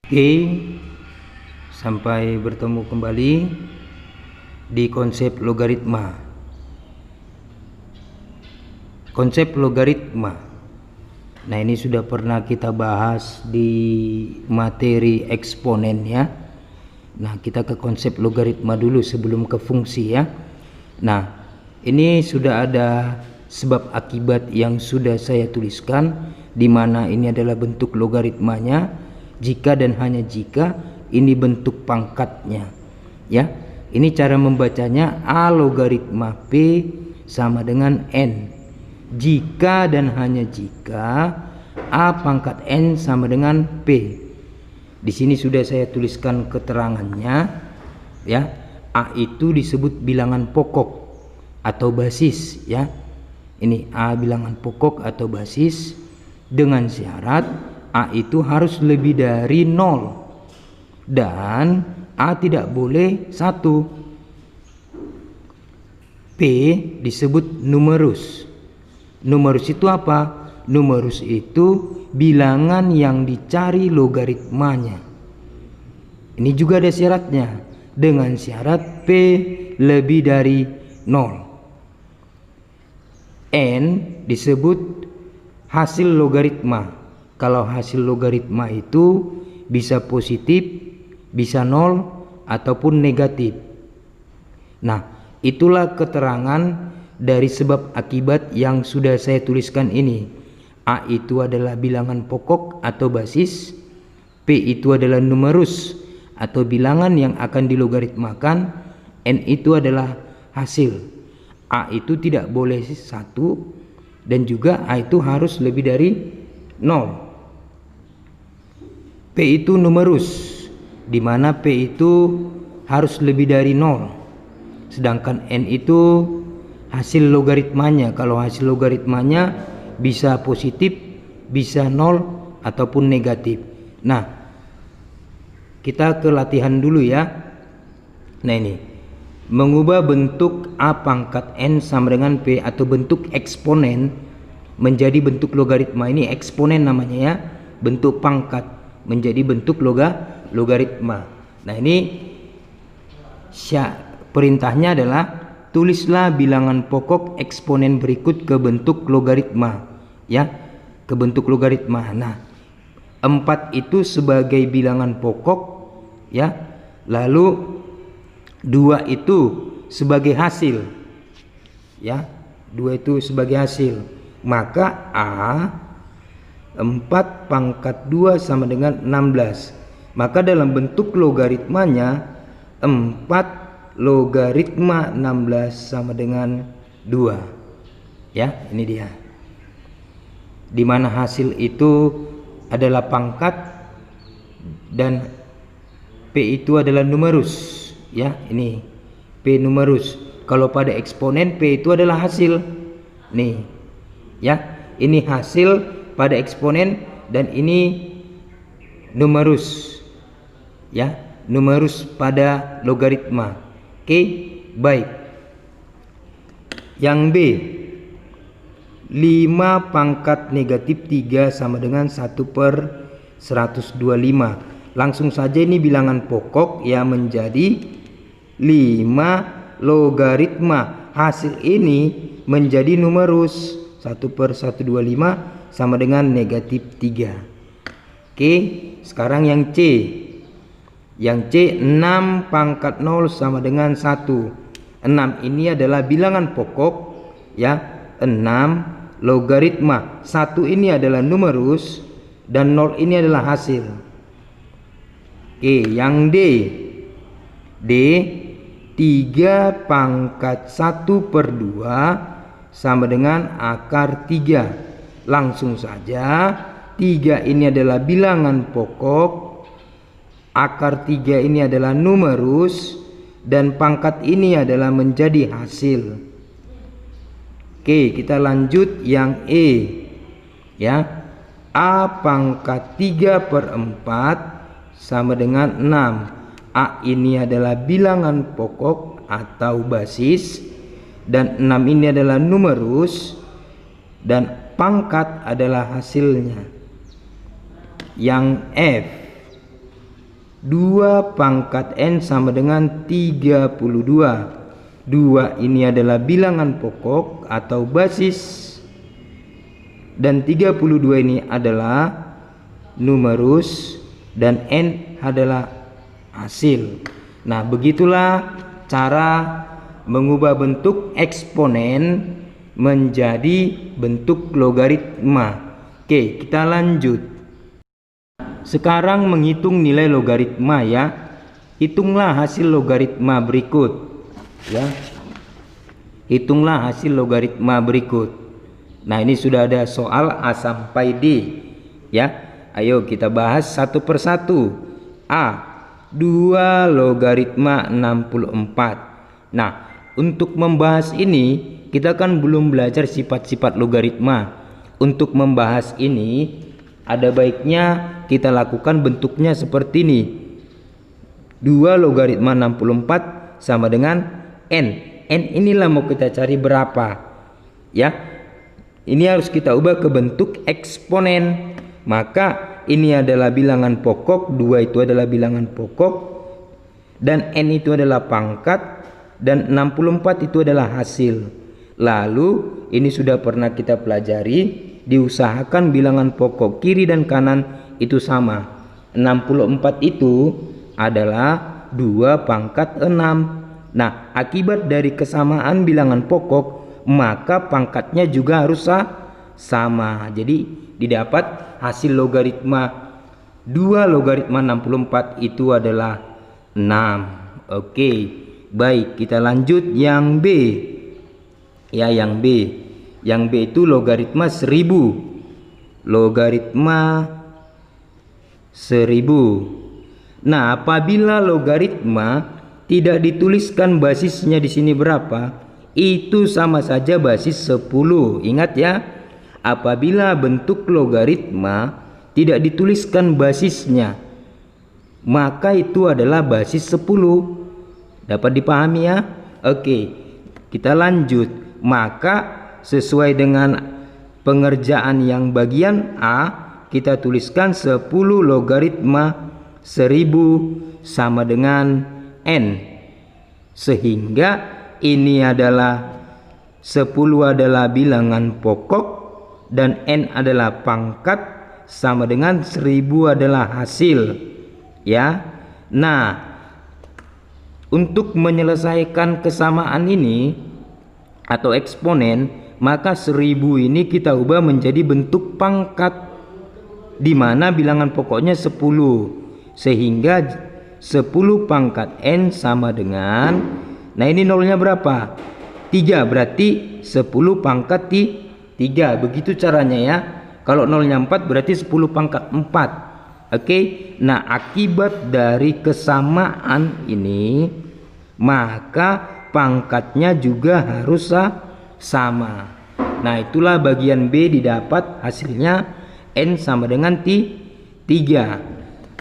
Oke, sampai bertemu kembali di konsep logaritma. Konsep logaritma. Nah, ini sudah pernah kita bahas di materi eksponen ya. Nah, kita ke konsep logaritma dulu sebelum ke fungsi ya. Nah, ini sudah ada sebab akibat yang sudah saya tuliskan, di mana ini adalah bentuk logaritmanya jika dan hanya jika ini bentuk pangkatnya ya. Ini cara membacanya: A logaritma P sama dengan N jika dan hanya jika A pangkat N sama dengan P. Di sini sudah saya tuliskan keterangannya ya. A itu disebut bilangan pokok atau basis ya. Ini A bilangan pokok atau basis dengan syarat A itu harus lebih dari 0 dan A tidak boleh 1. P disebut numerus. Numerus itu apa? Numerus itu bilangan yang dicari logaritmanya. Ini juga ada syaratnya, dengan syarat P lebih dari 0. N disebut hasil logaritma. Kalau hasil logaritma itu bisa positif, bisa 0 ataupun negatif. Nah, itulah keterangan dari sebab akibat yang sudah saya tuliskan ini. A itu adalah bilangan pokok atau basis, P itu adalah numerus atau bilangan yang akan dilogaritmakan, N itu adalah hasil. A itu tidak boleh 1 dan juga A itu harus lebih dari 0. P itu numerus, di mana P itu harus lebih dari 0. Sedangkan N itu hasil logaritmanya. Kalau hasil logaritmanya bisa positif, bisa 0 ataupun negatif. Nah, kita ke latihan dulu ya. Nah, ini mengubah bentuk A pangkat N sama dengan P atau bentuk eksponen menjadi bentuk logaritma. Ini eksponen namanya ya, bentuk pangkat menjadi bentuk logaritma. Nah, ini perintahnya adalah tulislah bilangan pokok eksponen berikut ke bentuk logaritma ya, ke bentuk logaritma. Nah, 4 itu sebagai bilangan pokok ya, lalu 2 itu sebagai hasil ya, 2 itu sebagai hasil. Maka A 4 pangkat 2 sama dengan 16. Maka dalam bentuk logaritmanya 4 logaritma 16 sama dengan 2 ya. Ini dia, dimana hasil itu adalah pangkat dan P itu adalah numerus ya. Ini P numerus. Kalau pada eksponen P itu adalah hasil nih ya. Ini hasil pada eksponen dan ini numerus ya, numerus pada logaritma. Oke, baik. Yang B, 5 pangkat negatif 3 sama dengan 1/125. Langsung saja ini bilangan pokok ya, menjadi 5 logaritma. Hasil ini menjadi numerus 1/125 sama dengan negatif 3. Oke, sekarang yang C. Yang C, 6 pangkat 0 sama dengan 1. 6 ini adalah bilangan pokok ya, 6 logaritma. 1 ini adalah numerus dan 0 ini adalah hasil. Oke, yang D. D, 3 pangkat 1/2 sama dengan akar 3. Langsung saja 3 ini adalah bilangan pokok, akar 3 ini adalah numerus, dan pangkat ini adalah menjadi hasil. Oke, kita lanjut yang E ya. A pangkat 3/4 sama dengan 6. A ini adalah bilangan pokok atau basis dan 6 ini adalah numerus dan pangkat adalah hasilnya. Yang F, 2 pangkat N sama dengan 32. 2 ini adalah bilangan pokok atau basis, dan 32 ini adalah numerus, dan N adalah hasil. Nah, begitulah cara mengubah bentuk eksponen menjadi bentuk logaritma. Oke, kita lanjut. Sekarang menghitung nilai logaritma ya. Hitunglah hasil logaritma berikut ya. Hitunglah hasil logaritma berikut. Nah, ini sudah ada soal A sampai D ya. Ayo kita bahas satu persatu. A, 2 logaritma 64. Nah, untuk membahas ini kita kan belum belajar sifat-sifat logaritma. Untuk membahas ini ada baiknya kita lakukan bentuknya seperti ini. 2 logaritma 64 sama dengan N. N inilah mau kita cari berapa ya. Ini harus kita ubah ke bentuk eksponen. Maka ini adalah bilangan pokok, 2 itu adalah bilangan pokok, dan N itu adalah pangkat, dan 64 itu adalah hasil. Lalu ini sudah pernah kita pelajari, diusahakan bilangan pokok kiri dan kanan itu sama. 64 itu adalah 2 pangkat 6. Nah, akibat dari kesamaan bilangan pokok, maka pangkatnya juga harus sama. Jadi didapat hasil logaritma 2 logaritma 64 itu adalah 6. Oke, baik, kita lanjut yang B ya. Yang B, yang B itu logaritma 1000. Logaritma 1000. Nah, apabila logaritma tidak dituliskan basisnya di sini berapa, itu sama saja basis 10. Ingat ya, apabila bentuk logaritma tidak dituliskan basisnya, maka itu adalah basis 10. Dapat dipahami ya? Oke, kita lanjut. Maka sesuai dengan pengerjaan yang bagian A, kita tuliskan 10 logaritma 1000 sama dengan N. Sehingga ini adalah 10 adalah bilangan pokok dan N adalah pangkat sama dengan 1000 adalah hasil ya. Nah, untuk menyelesaikan kesamaan ini atau eksponen, maka 1000 ini kita ubah menjadi bentuk pangkat, di mana bilangan pokoknya 10, sehingga 10 pangkat N sama dengan, nah ini nolnya berapa? 3, berarti 10 pangkat 3. Begitu caranya ya. Kalau nolnya 4 berarti 10 pangkat 4. Oke. Nah, akibat dari kesamaan ini, maka pangkatnya juga harus sama. Nah, itulah bagian B didapat hasilnya N sama dengan 3.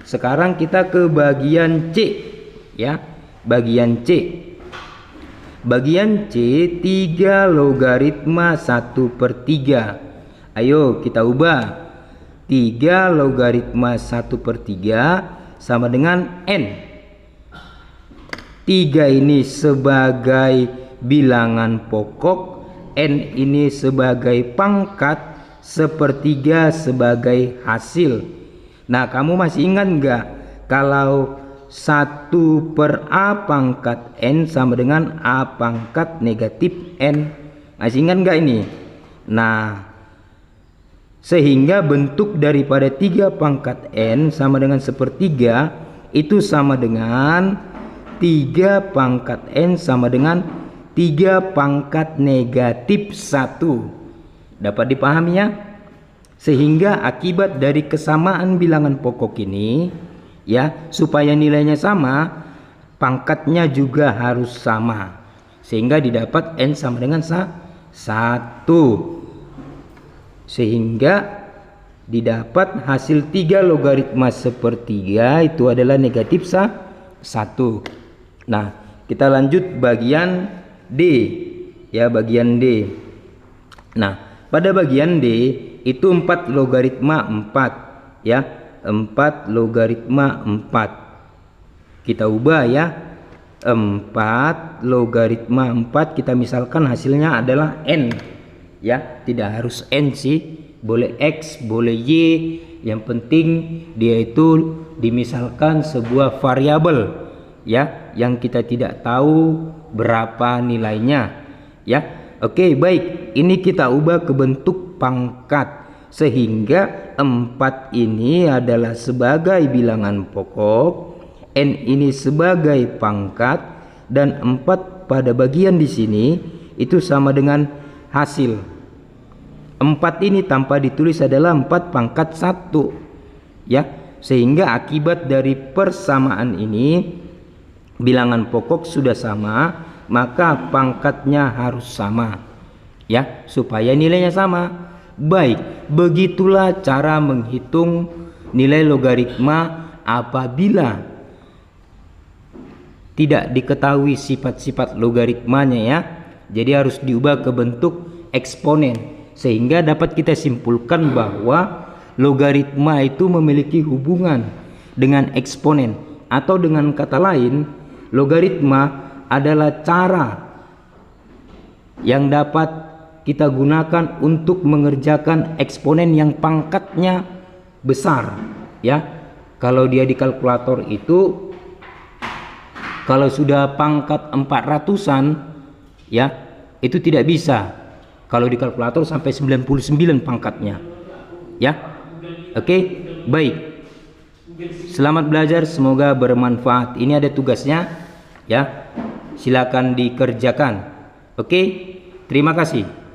Sekarang kita ke bagian C ya. Bagian C. Bagian C, 3 logaritma 1/3. Ayo kita ubah. 3 logaritma 1/3 sama dengan N. 3 ini sebagai bilangan pokok, N ini sebagai pangkat, 1/3 sebagai hasil. Nah, kamu masih ingat nggak kalau 1/A pangkat N sama dengan A pangkat negatif N? Masih ingat nggak ini? Nah, sehingga bentuk daripada 3 pangkat N sama dengan 1/3 itu sama dengan 3 pangkat N sama dengan 3 pangkat negatif 1. Dapat dipahami ya? Sehingga akibat dari kesamaan bilangan pokok ini ya, supaya nilainya sama, pangkatnya juga harus sama, sehingga didapat N sama dengan 1. Sehingga didapat hasil 3 logaritma 1/3 itu adalah negatif 1. Nah, kita lanjut bagian D ya, bagian D. Nah, pada bagian D itu 4 logaritma 4 ya. 4 logaritma 4. kita ubah ya. 4 logaritma 4 kita misalkan hasilnya adalah n ya, tidak harus n sih, boleh x boleh y, yang penting dia itu dimisalkan sebuah variabel ya, yang kita tidak tahu berapa nilainya ya. Oke, baik, ini kita ubah ke bentuk pangkat sehingga 4 ini adalah sebagai bilangan pokok, n ini sebagai pangkat, dan 4 pada bagian di sini itu sama dengan hasil. 4 ini tanpa ditulis adalah 4 pangkat 1 ya, sehingga akibat dari persamaan ini bilangan pokok sudah sama, maka pangkatnya harus sama ya, supaya nilainya sama. Baik, begitulah cara menghitung nilai logaritma apabila tidak diketahui sifat-sifat logaritmanya ya. Jadi harus diubah ke bentuk eksponen, sehingga dapat kita simpulkan bahwa logaritma itu memiliki hubungan dengan eksponen, atau dengan kata lain, logaritma adalah cara yang dapat kita gunakan untuk mengerjakan eksponen yang pangkatnya besar ya. Kalau dia di kalkulator itu, kalau sudah pangkat 400-an ya, itu tidak bisa. Kalau di kalkulator sampai 99 pangkatnya ya. Oke, baik. Selamat belajar, semoga bermanfaat. Ini ada tugasnya ya, silakan dikerjakan. Oke, terima kasih.